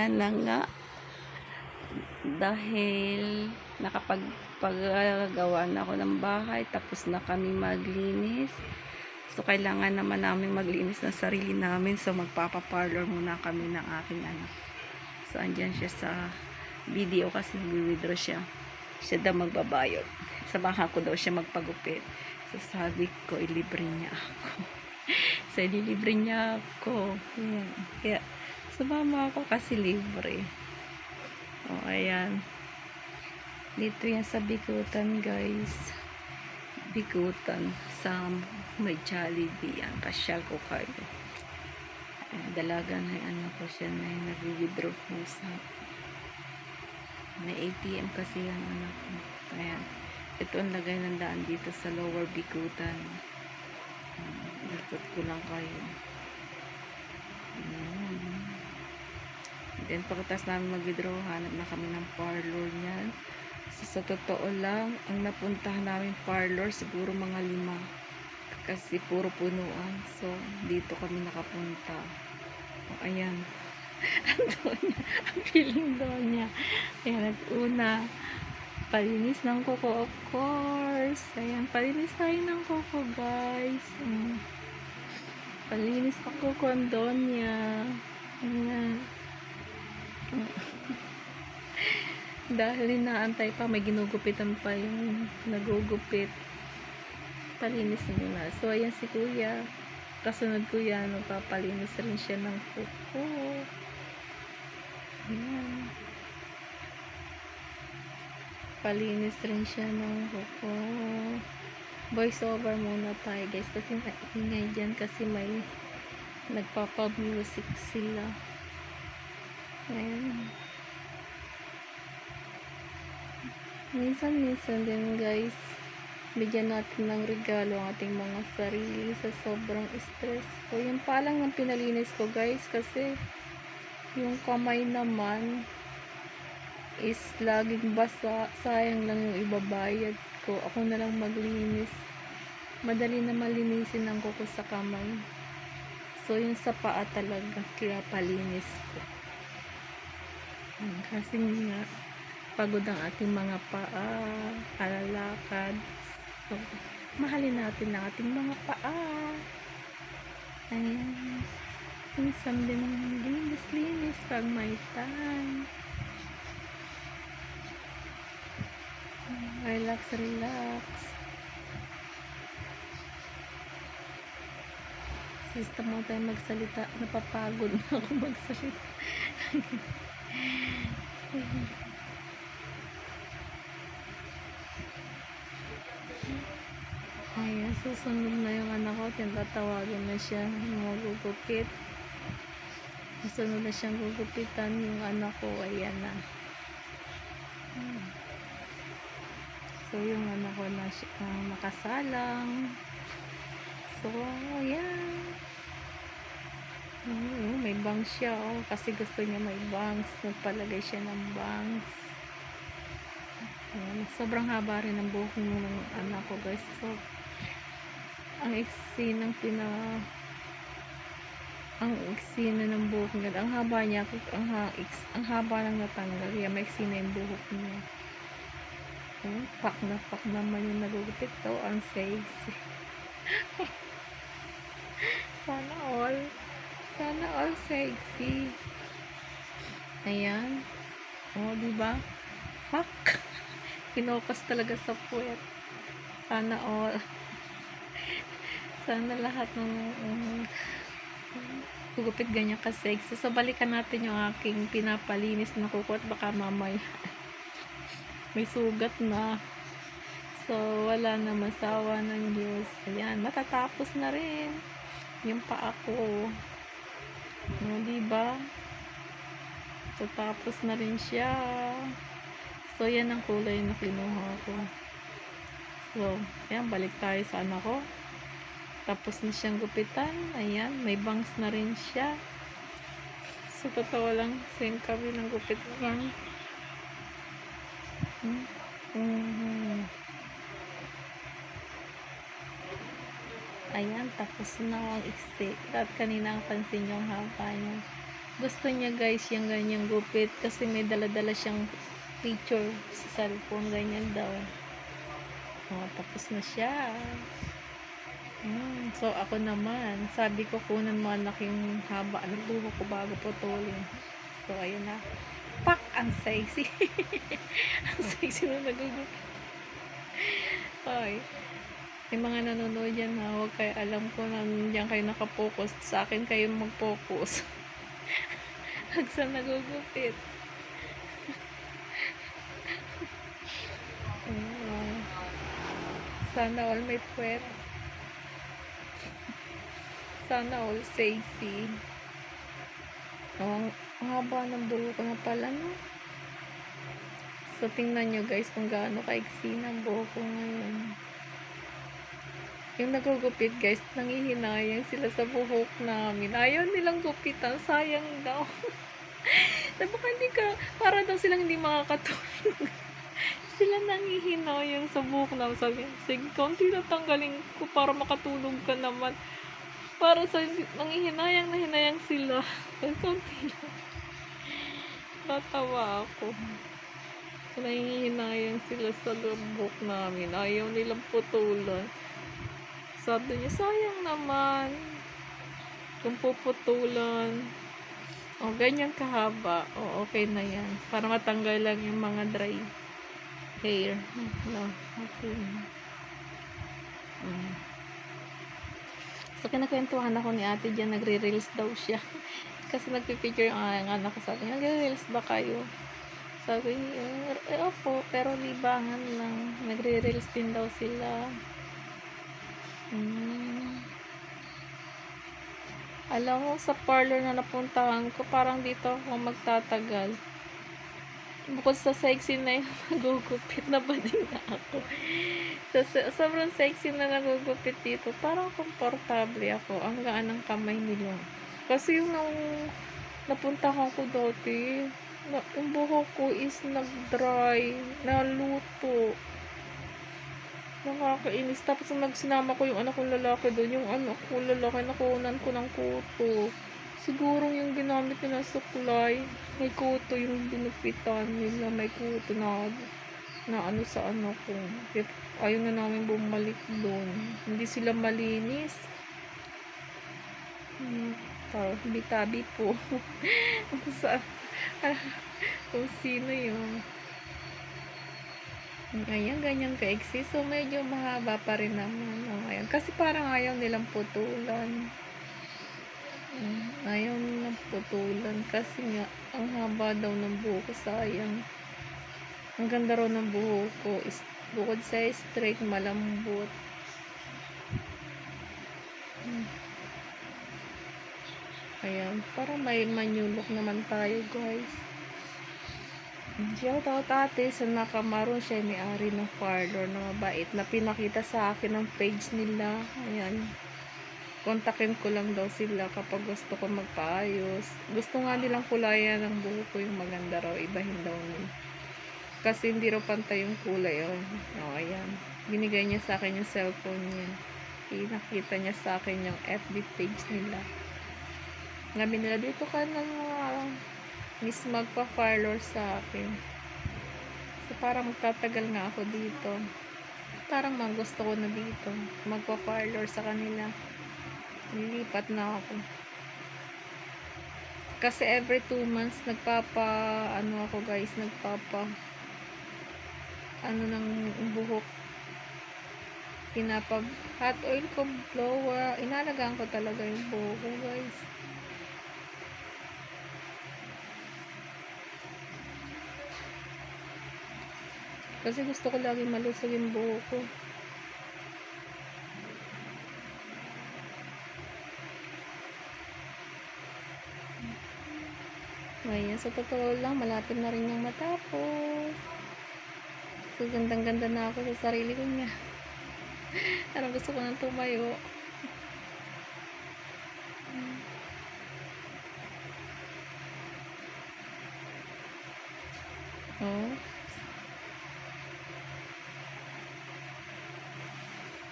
Ayan na nga. Dahil nakapagpagawa na ako ng bahay, tapos na kami maglinis. So, kailangan naman namin maglinis ng sarili namin. So, magpapaparlor muna kami ng aking anak. So, andyan siya sa video kasi nag-withdraw siya. Siya daw magbabayad. Samahan ko daw siya magpagupit. So, sabi ko, ilibre niya ako. So, ililibre niya ako. Ayan. Kaya, sumama ako kasi libre. O, ayan. Dito yan sa Bikutan, guys. Bikutan sa may Jollibee. Yan, pasyal ko kayo. Ayan, dalaga na yung anak ko siya na yung nag-withdraw ko sa may ATM kasi yung anak ko. Ayan. Ito ang lagay ng daan dito sa Lower Bikutan. Ikot ko lang kayo. Ayan. Then, pagkatas namin mag-withdraw, hanap na kami ng parlor niyan. So, sa totoo lang, ang napuntahan namin parlor, siguro mga 5. Kasi puro punuan. So, dito kami nakapunta. O, ayan. Ang feeling doon niya. Ayan, nag-una. Palinis ng kuko, of course. Ayan, palinis tayo ng kuko, guys. Palinis ng kuko ang doon niya. Ayan. Dahil inaantay pa, may ginugupitan pa yung nagugupit. Palinis muna. So, ayan si kuya. Kasunod kuya, papalinis rin siya ng kuko. Ayan. Palinis rin siya ng kuko. Voice over muna tayo, guys. Kasi maingay dyan kasi may nagpapa-music sila. Ayan. Minsan din, guys, bigyan natin ng regalo ang ating mga sarili sa sobrang stress. So, yun pa lang ang pinalinis ko, guys, kasi yung kamay naman is laging basa. Sayang lang yung ibabayad ko. Ako na lang maglinis. Madali na malinisin ang kuko sa kamay. So, yung sa paa talaga, kaya palinis ko. Kasi nga, pagod ang ating mga paa, kalalakad. So, mahalin natin ang ating mga paa. Ayan. Minsan din linis-linis pag may time. Relax, relax. Sista mo tayo magsalita. Napapagod na ako magsalita. Ayan, susunod na yung anak ko. Tinatawagin na siya. Magugupit. Susunod na siyang gugupitan yung anak ko. Ayan na. So, yung anak ko na nakasalang. So, ayan. May bangs siya. Oh, kasi gusto niya may bangs. Nagpalagay siya ng bangs. Ayan. Sobrang haba rin ang buhok ng anak ko, guys. So, ang iksi ng ng buhok niya. Ang haba niya, ang haba lang natanggal. Kaya may iksi na yung buhok niya. Pak naman yung nagugupit to. Ang sexy. Sana all sexy. Ayan. O, diba? Pak. Kinokas talaga sa puwet. Sana all. Sana lahat ng gugupit ganyan ka-sexy. So, balikan natin yung aking pinapalinis na kuko at baka mamaya may sugat na. So, wala na, masawa ng Diyos. Ayan, matatapos na rin yung paa ko. Diba? Tatapos na rin siya. So, yan ang kulay na kinuha ko. So, ayan, balik tayo sa anak ko. Tapos na siyang gupitan. Ayan, may bangs na rin siya. So, totoo lang, same kami ng gupit lang. Ayan, tapos na ang iksi. At kanina ang pansin yung haba niya. Gusto niya guys yung ganyang gupit kasi may dala-dala siyang picture sa cellphone, ganyan daw. Oh, tapos na siya. So ako naman, sabi ko kunan mo anak yung haba ng buhok ko bago putulin. So ayun na. Pak! Ang sexy. Ang sexy na nagugupit. Ay. May mga nanonood yan na huwag kayo, alam ko na nandiyan kayo nakapokus. Sa akin kayo mag-focus. Hag sa nagugupit. Sana all may puwet. Sana all safety. Ang haba ng buhok ko na pala, no? So, tingnan nyo guys kung gaano kaiksi ng buhok ko ngayon. Yung nagugupit guys, nangihinayang sila sa buhok namin. Ayaw nilang gupitan, sayang daw. Baka hindi ka, para daw silang hindi makakatulog. Sila nangihinayang sa buhok namin. Sabi, sige, konti na tanggalin ko para makatulog ka naman. Para sa nangihinayang na hinayang sila. Konti lang. Natawa ako. So, nangihinayang sila sa buhok namin. Ayaw nilang putulan. Sabi niya, sayang naman. Kung puputulan. O, ganyan kahaba. O, okay na yan. Para matanggal lang yung mga dry hair. No, okay. So, kinakwentuhan ako ni ate dyan. Nagre-reels daw siya. Kasi nagpipicture yung anak ko. Sabi niya, nagre-reels ba kayo? Sabi niya, opo. Pero libangan lang. Nagre-reels din daw sila. Alam mo, sa parlor na napuntahan ko, parang dito ako magtatagal. Bukod sa sexy na yung nagugupit, na ba din na ako. Sobrang sexy na nagugupit dito. Parang komportable ako. Ang gaan ng kamay nila. Kasi yung napuntahan ko dati, yung buhok ko is nag-dry, naluto. Nakakainis. Tapos sinama ko yung anak kong lalaki doon. Yung anak kong lalaki, nakunan ko ng kuto. Siguro yung ginamit nila sa kulay, may kuto yung binupitan nila. May kuto na ano sa anak ko. Ayaw na namin bumalik doon. Hindi sila malinis. Tabi-tabi po. Kung sino yung ayan, ganyan ka-exi. So, medyo mahaba pa rin naman. Ayan. Kasi parang ayaw nilang putulan. Ayaw nilang putulan. Kasi nga, ang haba daw ng buhok ko. Sayang. Ang ganda raw ng buhok ko. Bukod sa straight, malambot. Ayan. Parang may manyulok naman tayo, guys. Shout out ate sa nakamaroon, siya may-ari ng parlor na mabait na pinakita sa akin ang page nila. Ayan, kontakin ko lang daw sila kapag gusto ko magpaayos. Gusto nga nilang kulayan ng buhok ko, yung maganda raw, ibahin daw nila kasi hindi raw pantay yung kulay. Ayan, binigay niya sa akin yung cellphone niya, pinakita niya sa akin yung FB page nila. Nabi nila, dito ka ng Miss magpa-parlor sa akin. So, parang magtatagal nga ako dito. Parang gusto ko na dito. Magpa-parlor sa kanila. Nilipat na ako. Kasi every 2 months, ano ako guys, ano ng buhok. Hot oil ko, blower. Inalagaan ko talaga yung buhok ko, guys. Kasi gusto ko lagi malusog yung buhok ko. Ngayon, sa totoo lang, malapit na rin yung matapos. So, gandang-ganda na ako sa sarili ko niya. Parang gusto ko nang tumayo.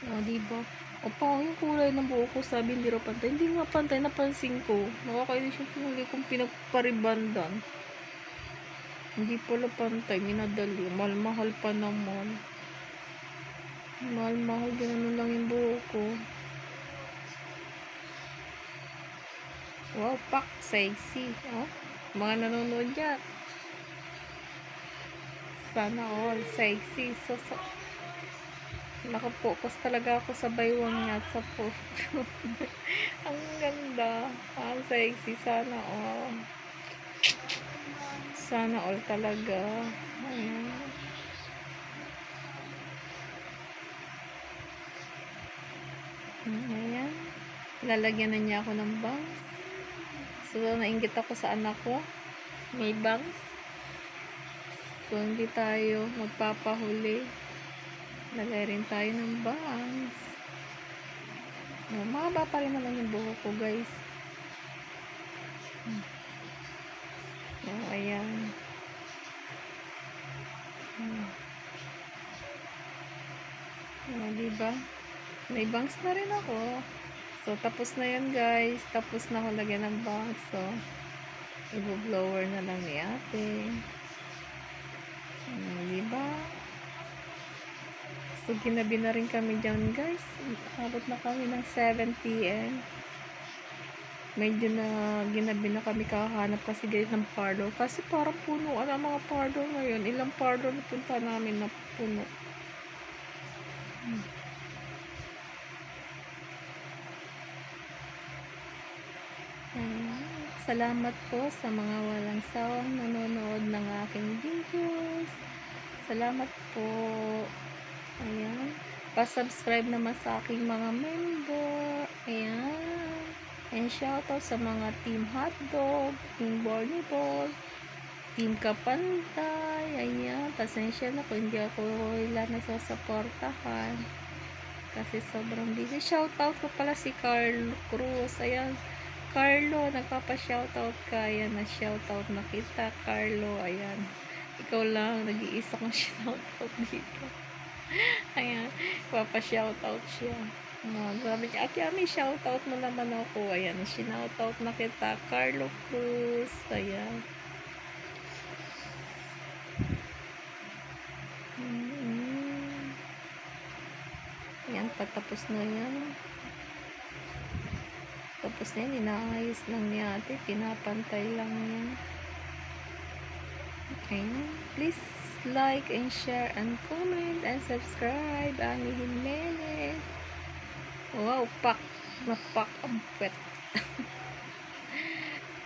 Oh, diba? Opa, yung kulay ng buhok ko, sabi hindi raw pantay. Hindi nga pantay, napansin ko. Nakakainis yung pinuli kong pinagparibandan. Hindi pala pantay, minadali. Mahal-mahal pa naman. Mahal-mahal, gano'n lang yung buhok ko. Wow, pak, sexy. Oh, mga nanonood dyan. Sana all, sexy. Nakapokus talaga ako sa baywang niya at sa post. Ang ganda. Ang sexy. Sana all. Sana all talaga. Ayan. Ayan. Lalagyan na niya ako ng bangs. So, nainggit ako sa anak ko. May bangs. So, hindi tayo magpapahuli. Lagay rin tayo ng bangs. Mahaba pa rin naman yung buhok ko, guys. Ayan. Diba? May bangs na rin ako. So, tapos na yan, guys. Tapos na ako lagyan ng bangs. So, i-blower na lang ni ate. Diba? So, ginabi na rin kami dyan, guys. Abot na kami ng 7 p.m. Medyo na ginabi na kami kakahanap kasi guys ng parlor. Kasi parang puno ang mga parlor ngayon. Ilang parlor na punta namin na puno. Salamat po sa mga walang sawang nanonood ng aking videos. Salamat po. Ayan. Pa-subscribe naman sa aking mga member. Ayan. And shoutout sa mga Team Hotdog, Team Borniball, Team Kapantay. Ayan. Pasensya na kung hindi ako ilan nasasaportahan. Kasi sobrang busy. Shoutout ko pala si Carl Cruz. Ayan. Carlo, nagpapa-shoutout ka. Ayan, na-shoutout na kita, Carlo. Ayan. Ikaw lang, nag-iisa kong shoutout dito. Ayan, papa-shoutout siya. Sabi niya, Ate Ami, shoutout mo naman ako. Ayan, shoutout na kita, Carlo Cruz. Ayan. Ayan, patapos na yan. Tapos na yun, inaayos lang ni ate. Pinapantay lang yan. Okay. Please like and share and comment and subscribe. Ami Jimenez. Wow, pak. Napak ang pet.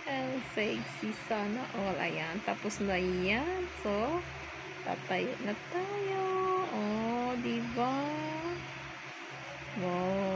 Ang sexy sana all. Ayan. Tapos na yan. So, tatayo na tayo. Oh, diba? Wow.